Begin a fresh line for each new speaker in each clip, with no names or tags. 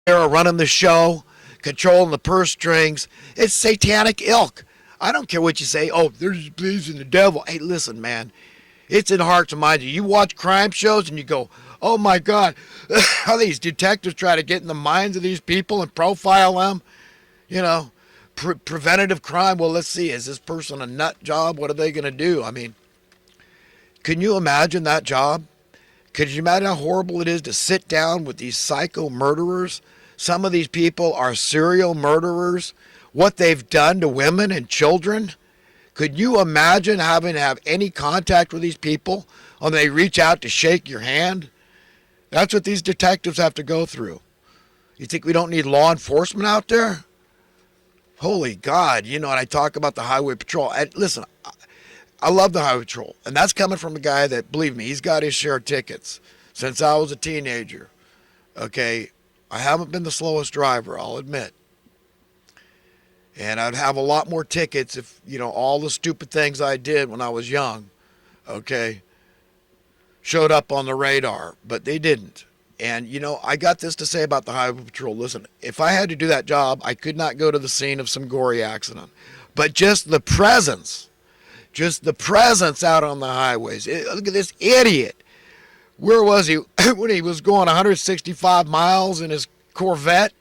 are running the show, controlling the purse strings. It's satanic ilk. I don't care what you say. Oh, they're just pleasing the devil. Hey, listen, man. It's in hearts and minds. You watch crime shows and you go, oh my God, how these detectives try to get in the minds of these people and profile them. You know, preventative crime. Well, let's see. Is this person a nut job? What are they going to do? I mean, can you imagine that job? Could you imagine how horrible it is to sit down with these psycho murderers? Some of these people are serial murderers. What they've done to women and children. Could you imagine having to have any contact with these people when they reach out to shake your hand? That's what these detectives have to go through. You think we don't need law enforcement out there? Holy God, and I talk about the highway patrol. And listen, I love the highway patrol. And that's coming from a guy that, believe me, he's got his share of tickets since I was a teenager. Okay, I haven't been the slowest driver, I'll admit. And I'd have a lot more tickets if, all the stupid things I did when I was young, okay, showed up on the radar. But they didn't. And, I got this to say about the Highway Patrol. Listen, if I had to do that job, I could not go to the scene of some gory accident. But just the presence out on the highways. Look at this idiot. Where was he when he was going 165 miles in his Corvette?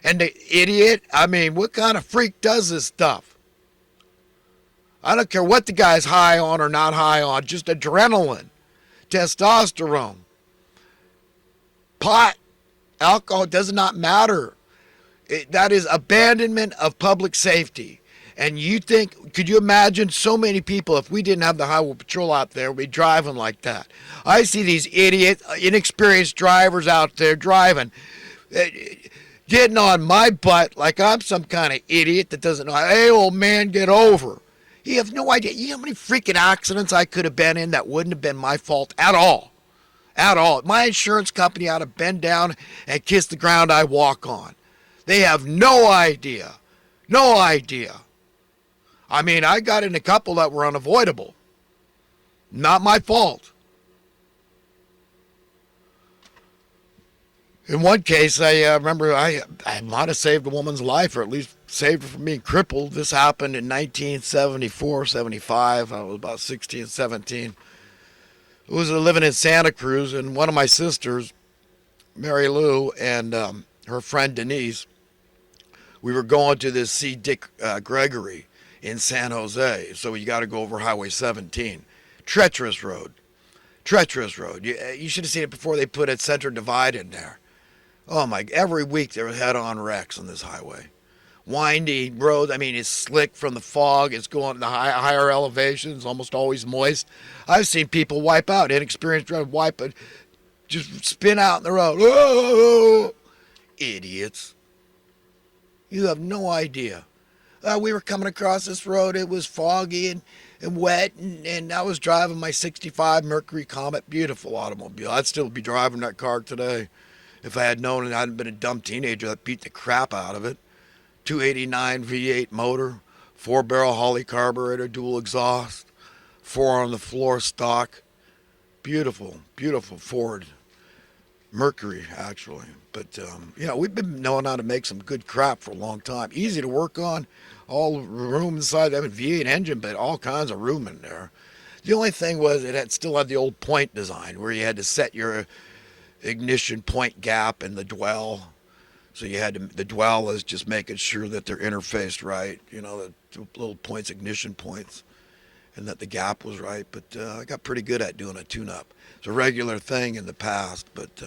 And the idiot, I mean, what kind of freak does this stuff? I don't care what the guy's high on or not high on, just adrenaline, testosterone, pot, alcohol, does not matter. That is abandonment of public safety. And could you imagine so many people, if we didn't have the highway patrol out there, we'd be driving like that? I see these idiot, inexperienced drivers out there driving, getting on my butt like I'm some kind of idiot that doesn't know. Hey, old man, get over. You have no idea. You know how many freaking accidents I could have been in that wouldn't have been my fault at all. At all. My insurance company ought to bend down and kiss the ground I walk on. They have no idea. No idea. I mean, I got in a couple that were unavoidable. Not my fault. In one case, I remember I might have saved a woman's life, or at least saved her from being crippled. This happened in 1974, 75. I was about 16, 17. I was living in Santa Cruz, and one of my sisters, Mary Lou, and her friend Denise, we were going to this see Dick Gregory in San Jose. So you got to go over Highway 17. Treacherous road. Treacherous road. You should have seen it before they put a center divide in there. Oh my, every week there were head-on wrecks on this highway. Windy road, I mean, it's slick from the fog. It's going to higher elevations, almost always moist. I've seen people wipe out, inexperienced drivers wipe it, just spin out in the road. Oh, idiots. You have no idea. We were coming across this road. It was foggy and wet, and I was driving my 65 Mercury Comet, beautiful automobile. I'd still be driving that car today if I had known and I hadn't been a dumb teenager that beat the crap out of it. 289 V8 motor, 4-barrel Holley carburetor, dual exhaust, 4 on the floor stock. Beautiful, beautiful Ford Mercury, actually. But, we've been knowing how to make some good crap for a long time. Easy to work on. All room inside. I mean, V8 engine, but all kinds of room in there. The only thing was it still had the old point design where you had to set your ignition point gap in the dwell. So you had the dwell is just making sure that they're interfaced right, the little points, ignition points, and that the gap was right. But I got pretty good at doing a tune-up. It's a regular thing in the past. But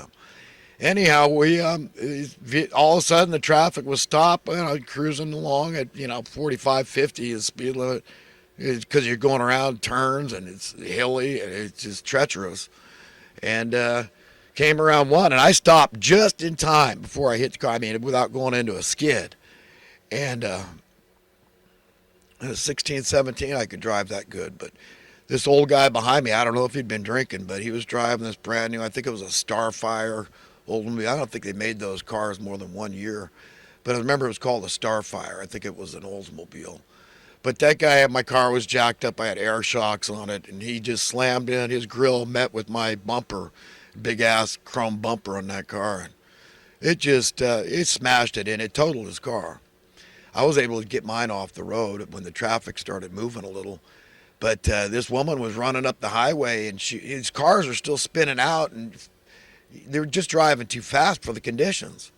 anyhow, we all of a sudden the traffic was stopped, cruising along at 45, 50 is speed limit, because you're going around turns and it's hilly and it's just treacherous. And came around one, and I stopped just in time before I hit the car. I mean, without going into a skid. And at 16, 17, I could drive that good. But this old guy behind me, I don't know if he'd been drinking, but he was driving this brand new, I think it was a Starfire Oldsmobile. I don't think they made those cars more than 1 year. But I remember it was called a Starfire. I think it was an Oldsmobile. But that guy, my car was jacked up. I had air shocks on it, and he just slammed in. His grill met with my bumper. Big ass chrome bumper on that car. It smashed it and it totaled his car. I was able to get mine off the road when the traffic started moving a little. But this woman was running up the highway, and his cars are still spinning out, and they were just driving too fast for the conditions.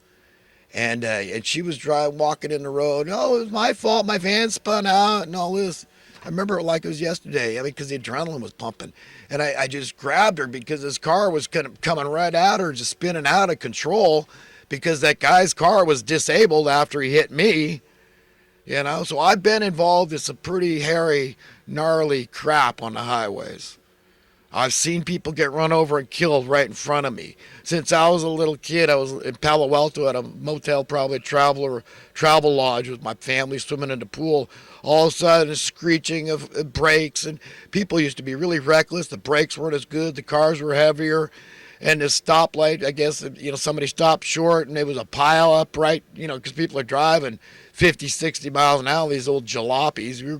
And she was walking in the road. Oh, it was my fault. My van spun out and all this. I remember it like it was yesterday. I mean, because the adrenaline was pumping, and I just grabbed her because his car was kind of coming right at her, just spinning out of control, because that guy's car was disabled after he hit me. You know, so I've been involved in some pretty hairy, gnarly crap on the highways. I've seen people get run over and killed right in front of me. Since I was a little kid, I was in Palo Alto at a motel, probably a travel lodge with my family swimming in the pool. All of a sudden, a screeching of brakes, and people used to be really reckless. The brakes weren't as good, the cars were heavier, and the stoplight, I guess, somebody stopped short, and there was a pile up right, because people are driving 50, 60 miles an hour. These old jalopies. We're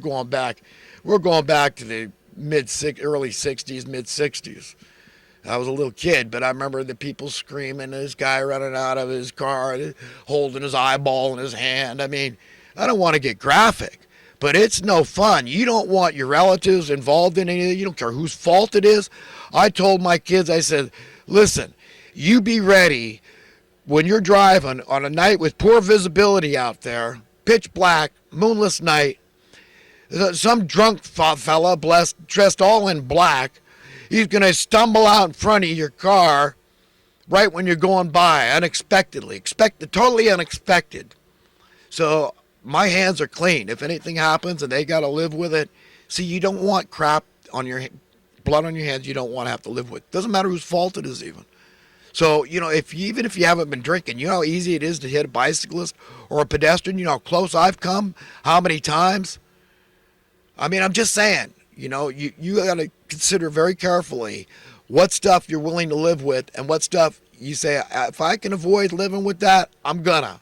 going back to the early 60s, mid 60s. I was a little kid, but I remember the people screaming, this guy running out of his car, holding his eyeball in his hand. I mean, I don't want to get graphic, but it's no fun. You don't want your relatives involved in anything. You don't care whose fault it is. I told my kids, I said, listen, you be ready when you're driving on a night with poor visibility out there, pitch black, moonless night. Some drunk fella, dressed all in black, he's going to stumble out in front of your car right when you're going by, unexpectedly. Totally unexpected. So my hands are clean. If anything happens and they got to live with it, see, you don't want crap on blood on your hands you don't want to have to live with. Doesn't matter whose fault it is even. So, even if you haven't been drinking, you know how easy it is to hit a bicyclist or a pedestrian? You know how close I've come? How many times? I mean, I'm just saying, you got to consider very carefully what stuff you're willing to live with and what stuff you say, if I can avoid living with that, I'm gonna.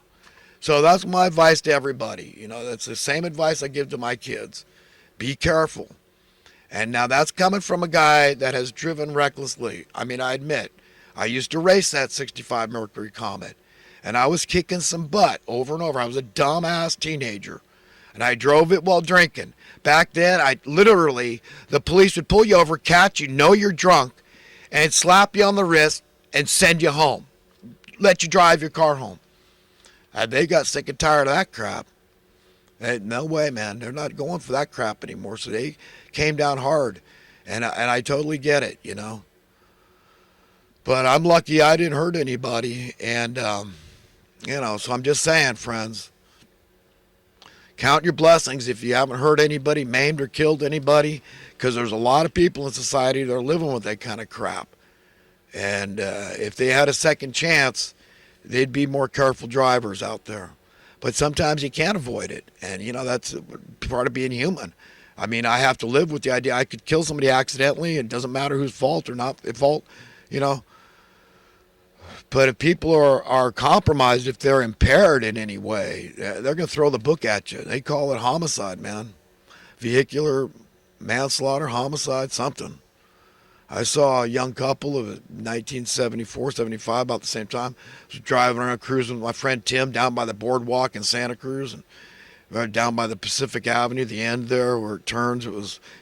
So that's my advice to everybody. That's the same advice I give to my kids. Be careful. And now that's coming from a guy that has driven recklessly. I mean, I admit, I used to race that 65 Mercury Comet, and I was kicking some butt over and over. I was a dumbass teenager, and I drove it while drinking. Back then, the police would pull you over, catch you, know you're drunk, and slap you on the wrist and send you home. Let you drive your car home. And they got sick and tired of that crap. No way, man. They're not going for that crap anymore. So they came down hard. And I totally get it, But I'm lucky I didn't hurt anybody. And, so I'm just saying, friends, count your blessings if you haven't hurt anybody, maimed or killed anybody, because there's a lot of people in society that are living with that kind of crap. And if they had a second chance, they'd be more careful drivers out there. But sometimes you can't avoid it. And, that's part of being human. I mean, I have to live with the idea I could kill somebody accidentally. It doesn't matter whose fault or not at fault, But if people are compromised, if they're impaired in any way, they're going to throw the book at you. They call it homicide, man. Vehicular manslaughter, homicide, something. I saw a young couple of 1974, 75, about the same time. I was driving around cruising with my friend Tim down by the boardwalk in Santa Cruz, and down by the Pacific Avenue, the end there where it turns.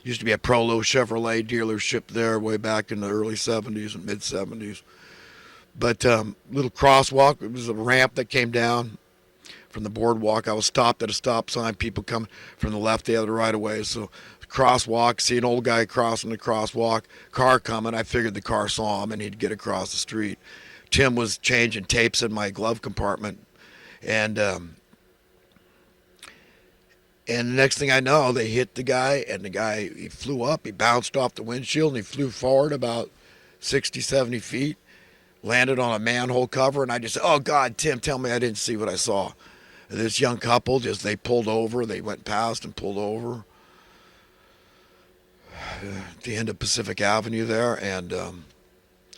Used to be a Prolo Chevrolet dealership there way back in the early 70s and mid 70s. But little crosswalk, it was a ramp that came down from the boardwalk. I was stopped at a stop sign, people coming from the left, the other right away. So crosswalk, see an old guy crossing the crosswalk, car coming. I figured the car saw him and he'd get across the street. Tim was changing tapes in my glove compartment. And the next thing I know, they hit the guy, and the guy, he flew up, he bounced off the windshield, and he flew forward about 60, 70 feet. Landed on a manhole cover, and I just said, oh, God, Tim, tell me I didn't see what I saw. And this young couple, they pulled over. They went past and pulled over at the end of Pacific Avenue there, and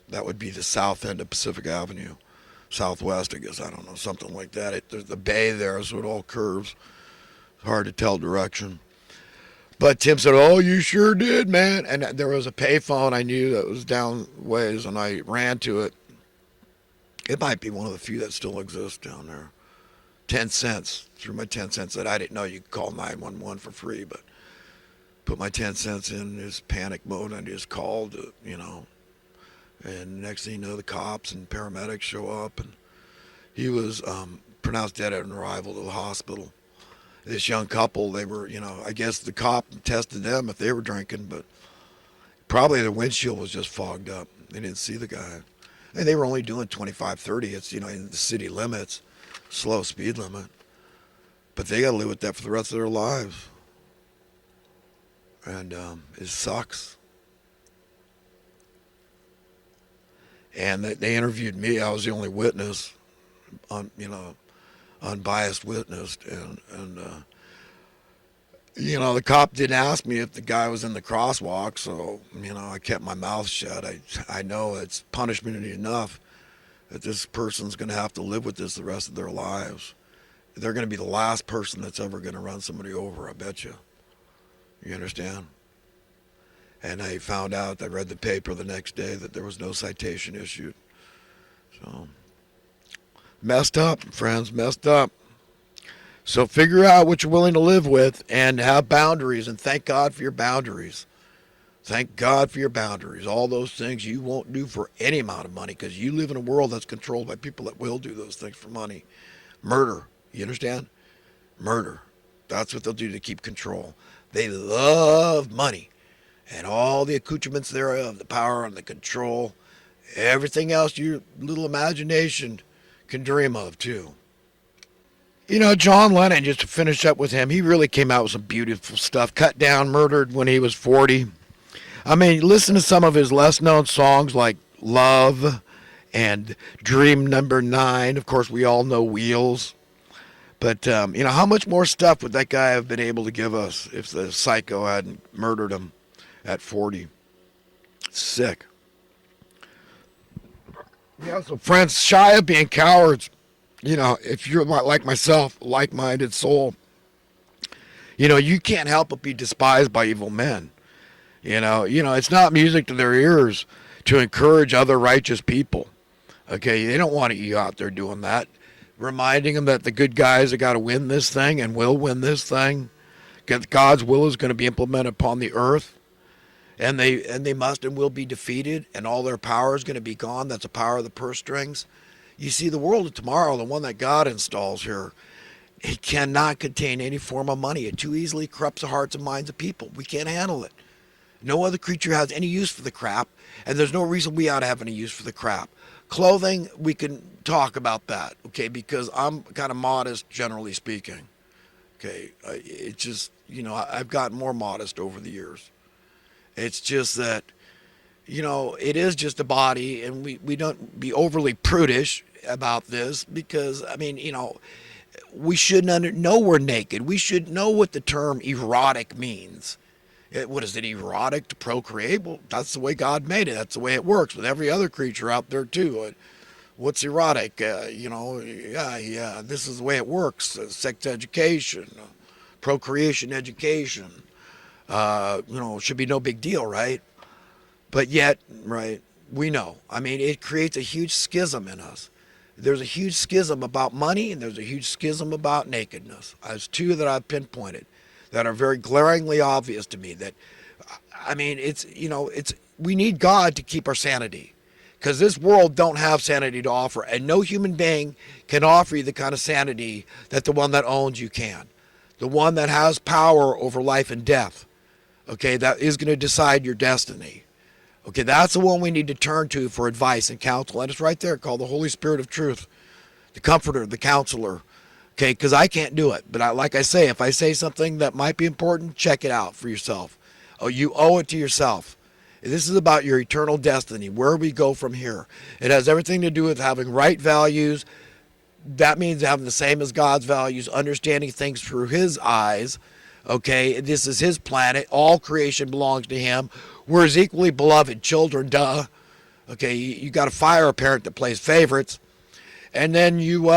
that would be the south end of Pacific Avenue. Southwest, I guess, I don't know, something like that. There's the bay there, so it all curves. It's hard to tell direction. But Tim said, oh, you sure did, man. And there was a payphone I knew that was down ways, and I ran to it. It might be one of the few that still exists down there. 10 cents. Through my 10 cents that I didn't know you could call 911 for free, but put my 10 cents in his panic mode. I just called, and next thing you know, the cops and paramedics show up, and he was pronounced dead at an arrival to the hospital. This young couple, they were, I guess the cop tested them if they were drinking, but probably the windshield was just fogged up. They didn't see the guy. And they were only doing 25, 30. It's, in the city limits, slow speed limit. But they got to live with that for the rest of their lives. And it sucks. And they interviewed me. I was the only witness, unbiased witness. And the cop didn't ask me if the guy was in the crosswalk, so, I kept my mouth shut. I know it's punishment enough that this person's going to have to live with this the rest of their lives. They're going to be the last person that's ever going to run somebody over, I bet you. You understand? And I found out, I read the paper the next day, that there was no citation issued. So, messed up, friends, messed up. So figure out what you're willing to live with and have boundaries, and thank God for your boundaries. Thank God for your boundaries. All those things you won't do for any amount of money, because you live in a world that's controlled by people that will do those things for money. Murder, you understand? Murder. That's what they'll do to keep control. They love money and all the accoutrements thereof, the power and the control, everything else your little imagination can dream of too. John Lennon, just to finish up with him, he really came out with some beautiful stuff. Cut down, murdered when he was 40. I mean, listen to some of his less known songs like Love and Dream Number 9. Of course, we all know Wheels. But, how much more stuff would that guy have been able to give us if the psycho hadn't murdered him at 40? Sick. Yeah, so friends, shy of being cowards. If you're like myself, like-minded soul, you can't help but be despised by evil men. It's not music to their ears to encourage other righteous people. Okay, they don't want you out there doing that, reminding them that the good guys have got to win this thing and will win this thing. God's will is going to be implemented upon the earth, and they must and will be defeated, and all their power is going to be gone. That's the power of the purse strings. You see, the world of tomorrow, the one that God installs here, it cannot contain any form of money. It too easily corrupts the hearts and minds of people. We can't handle it. No other creature has any use for the crap, and there's no reason we ought to have any use for the crap. Clothing, we can talk about that, okay, because I'm kind of modest, generally speaking. Okay, it's just, I've gotten more modest over the years. It's just that, it is just a body, and we don't be overly prudish about this, because, we should know we're naked. We should know what the term erotic means. What is it, erotic to procreate? Well, that's the way God made it. That's the way it works with every other creature out there, too. What's erotic? This is the way it works. Sex education, procreation education. Should be no big deal, right? But yet, right, we know. It creates a huge schism in us. There's a huge schism about money, and there's a huge schism about nakedness. There's two that I've pinpointed that are very glaringly obvious to me. That, we need God to keep our sanity, because this world don't have sanity to offer, and no human being can offer you the kind of sanity that the one that owns you can, the one that has power over life and death. Okay, that is going to decide your destiny. Okay, that's the one we need to turn to for advice and counsel. And it's right there called the Holy Spirit of Truth, the Comforter, the Counselor. Okay, because I can't do it. But like I say, if I say something that might be important, check it out for yourself. Oh, you owe it to yourself. This is about your eternal destiny, where we go from here. It has everything to do with having right values. That means having the same as God's values, understanding things through His eyes. Okay, this is His planet. All creation belongs to Him. We're His equally beloved children, duh. Okay, you got to fire a parent that plays favorites. And then you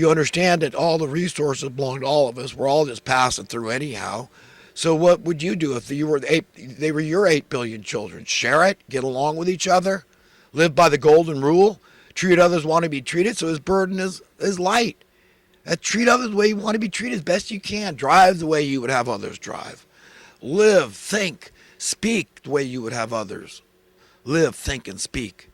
understand that all the resources belong to all of us. We're all just passing through anyhow. So what would you do if they were your 8 billion children? Share it? Get along with each other? Live by the golden rule. Treat others want to be treated, so his burden is light. Treat others the way you want to be treated as best you can. Drive the way you would have others drive. Live, think, speak the way you would have others live, think, and speak.